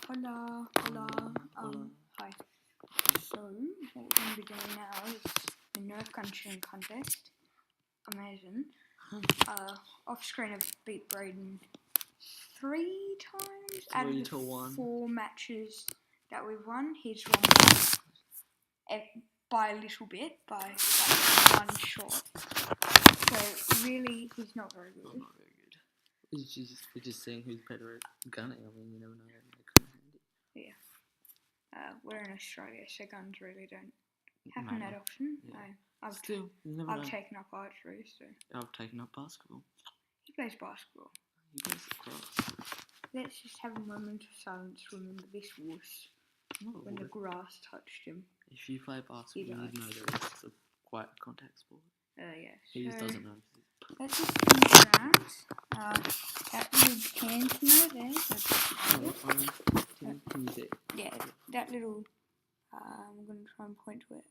Hola. Hi. So, what we're going to be doing now is the Nerf Gun contest. Amazing. Off screen, I've beat Brayden 3 times out of the 4 matches that we've won. He's won by a little bit, by like 1 shot. So, really, he's not very good. Not very good. We're just seeing who's better at gunning. I mean, you never know. Yeah. We're in Australia, so guns really don't happen that often. Yeah. I've taken up archery, so... I've taken up basketball. He plays basketball. He plays lacrosse. Let's just have a moment of silence to remember this wuss when the grass touched him. If you play basketball, you'd know that it's quite a contact sport. Yeah. He just doesn't know. Let's just finish that. That little pantino there. Can you see it? Yeah, that little... I'm going to try and point to it.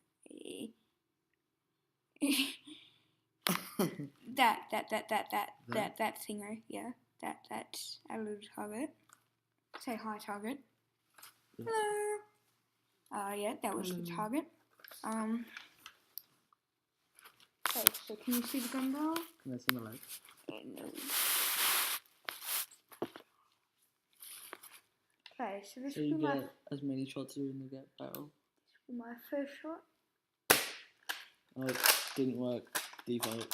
that thingo, yeah. That's our little target. Say hi, target. Yeah. Hello. Yeah, that was the target. Okay, so can you see the gun barrel? Can I see my leg? No. Okay, so this so will you be get as many shots as in the barrel? This will be my first shot. Oh, it didn't work. Default.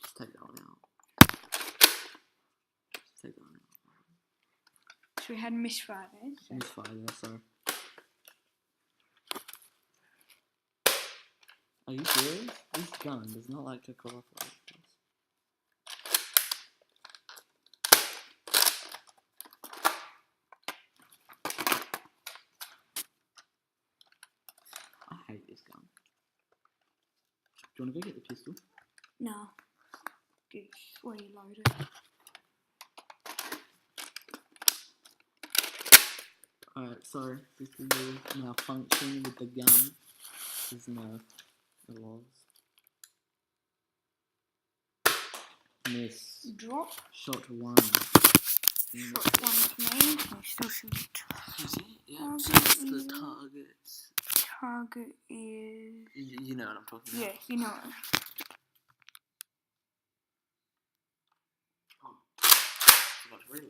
Just take that one out. So we had misfire there. Misfire there, sorry. Are you serious? This gun does not like to cooperate with this. I hate this gun. Do you want to go get the pistol? No. It's already loaded. Alright, sorry. This is a malfunction with the gun. There's no... It was. Miss. Drop. Shot 1. Shot 1 to me. I still shoot. You see? Yeah. The targets. Target is... You know what I'm talking about. Yeah, you know it.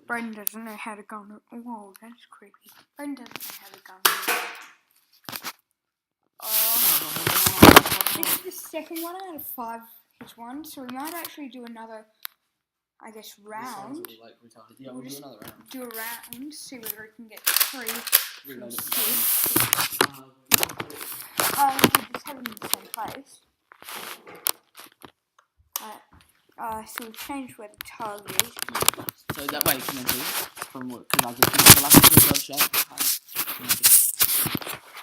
Brayden doesn't know how to gun. Whoa, that's creepy. Brayden doesn't know how to gun. This is the second one out of 5 he's won, so we might actually do another, I guess, round. This like retarded. Yeah, we'll do another round. Do a round, see whether we can get 3 from 6. We'll just have them in the same place. So we've changed where the target is. So that way you can enter from what? Because I just the last shot.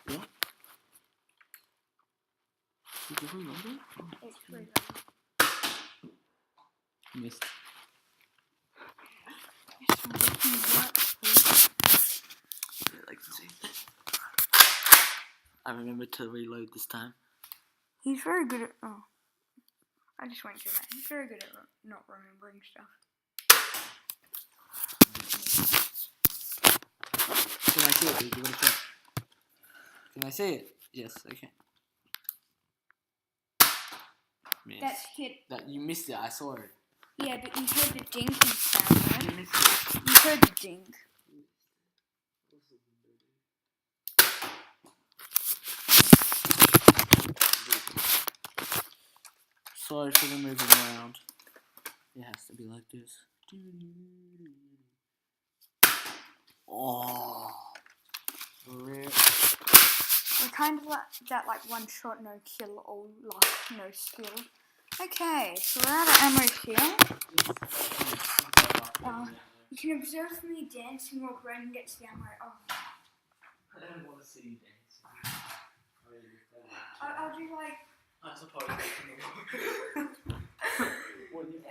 Yeah. Did you reload it? Oh. It's reloaded. Missed. Yeah, I can see. I remember to reload this time. He's very good at... Oh. I just went through that. He's very good at not remembering stuff. Can I see it, dude? You want to check? Can I see it? Yes, okay. Missed. That's hit. You missed it, I saw it. Yeah, but you heard the dinking sound, right? You missed it. You heard the dink. Sorry for the moving around. It has to be like this. Oh, rip. We're kind of like that, like 1 shot, no kill, or like no skill. Okay, so we're out of ammo here. You can observe me dancing while Brayden gets the ammo. Oh. I don't want to see you dance. I'll do like... I suppose.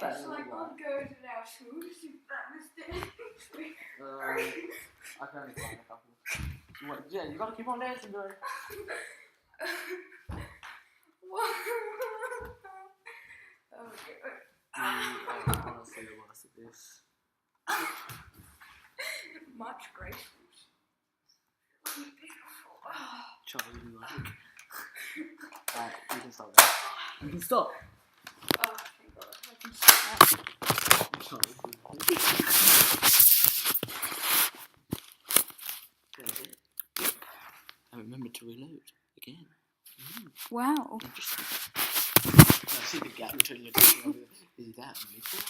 It's like old girls in our schools, if that was dancing. I can only find a couple. What? Yeah, you gotta keep on dancing, bro. this. Much graceful. Beautiful. Oh. Charlie, you like. Alright, you can stop now. You can stop. Oh, thank God. I can stop that. Charlie, and remember to reload again. Wow. Interesting. I see the gap between your two. Is that maple?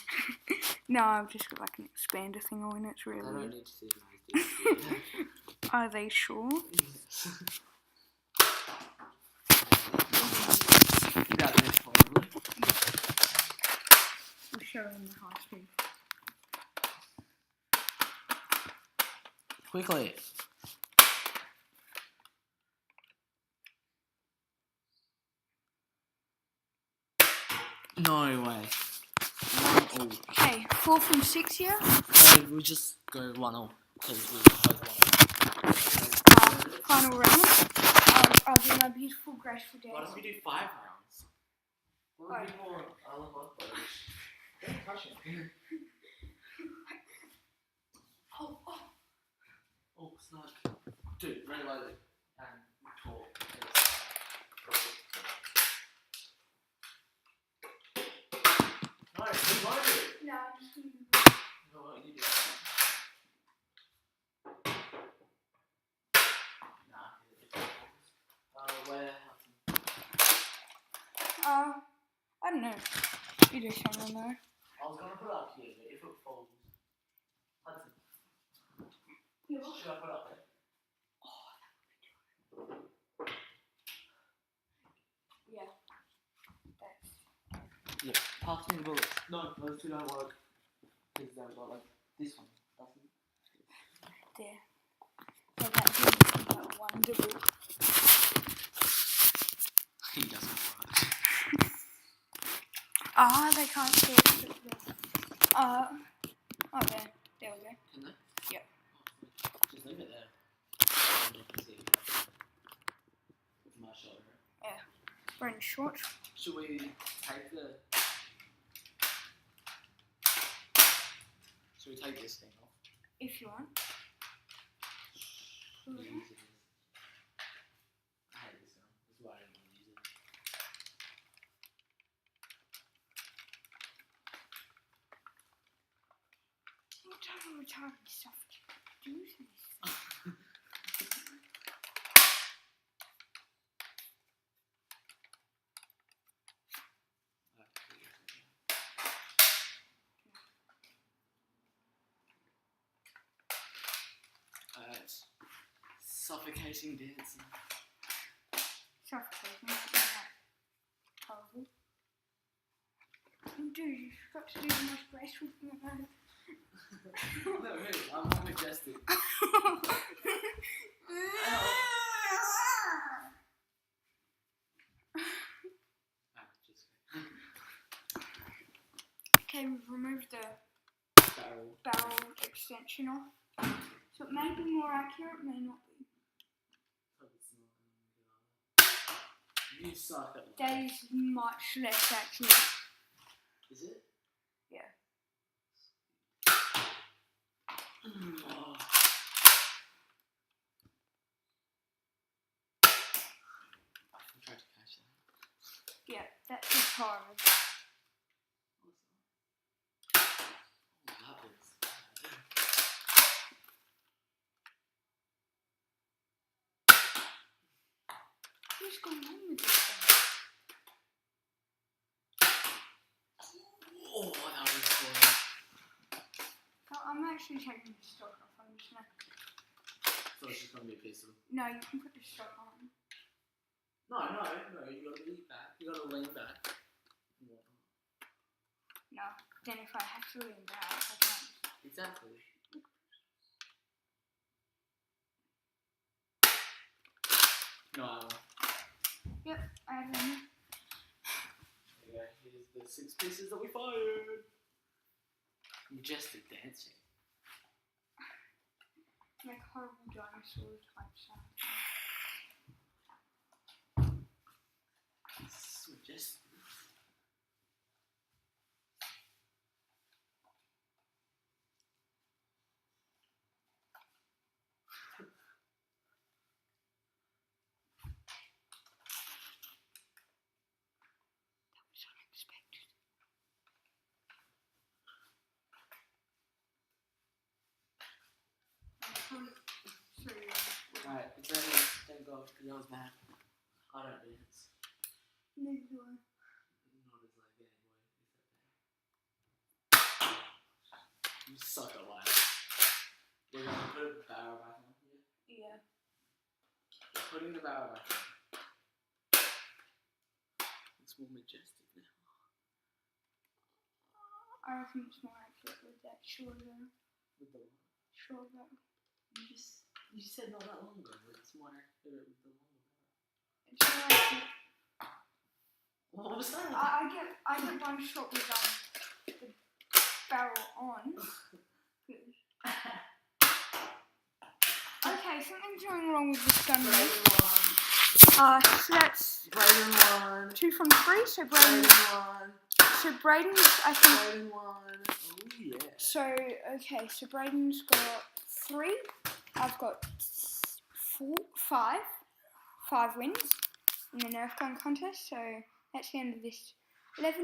No, I've just got like an expander thing on it. It's really I don't weird. need to see those. Are they sure? Yes. That is probably. We'll show them the high speed. Quickly. No way. 1-0. Okay, 4 from 6 here. No, we'll just go 1-0. Because we're both 1-0. Final round. I'll do my beautiful, graceful dance. Why don't we do 5 rounds? What would be more? I love both. Don't touch it. Oh. Oh, snug. Dude, reload it. And talk. No, reload it. No, I'm just going to... No, you do. Where? I don't know. You do something there. I was gonna put it up here, but if it falls, Hudson. Yeah. Should I put it up there? Yeah. That's... Yeah. Pass me the bullets. No, those two don't work. Because they've got like this one. Doesn't. There. So that's like one double. He doesn't work. They can't see it. Oh, there. There we go. Can they? Yep. Just leave it there. You can see it. With my shoulder. Yeah. Brayden short. Should we take the... Should we take this thing off? If you want. Use it. I hate this one. That's why I don't want to use it. What type of retarded stuff do you do this? It's suffocating dancing. Suffocating. Horrible. Dude, you've got to do the most graceful thing I've heard. No, really, I'm more majestic. Okay, we've removed the barrel extension off. So it may be more accurate, may not be. You suck at That life. is much less accurate. Is it? Yeah. Oh. I tried to catch that. Yeah, that's just hard. Oh, that was bad. What's going on with this thing? Oh, that was cool. I'm actually taking the stock off. I'm just gonna... So it's just gonna be a piece of... No, you can put the stock on. No, you gotta lean back. You gotta lean back. No, then if I have to lean back, I can't. Exactly. No, I won't. Yep, I have them. Okay, here's the 6 pieces that we fired. Majestic dancing. Like horrible dinosaur type sound. It's majestic. because I was bad. I don't dance. Neither do I. Not as like anyway. You suck at life. We're going to put a barrel back on here. Yeah. We're putting the barrel back on. It's more majestic now. I reckon it's more accurate with that short bow. With the what? Short bow. You said not that long ago that it's more accurate with the longer barrel. It's more accurate. What was that? I get one shot with the barrel on. Good. Okay, something's going wrong with this gun. So that's Brayden won. 2 from 3. So Brayden won. So Brayden's, I think. Brayden won. Oh yeah. So okay, so Brayden's got 3. I've got 5 wins in the Nerf Gun contest. So that's the end of this 11.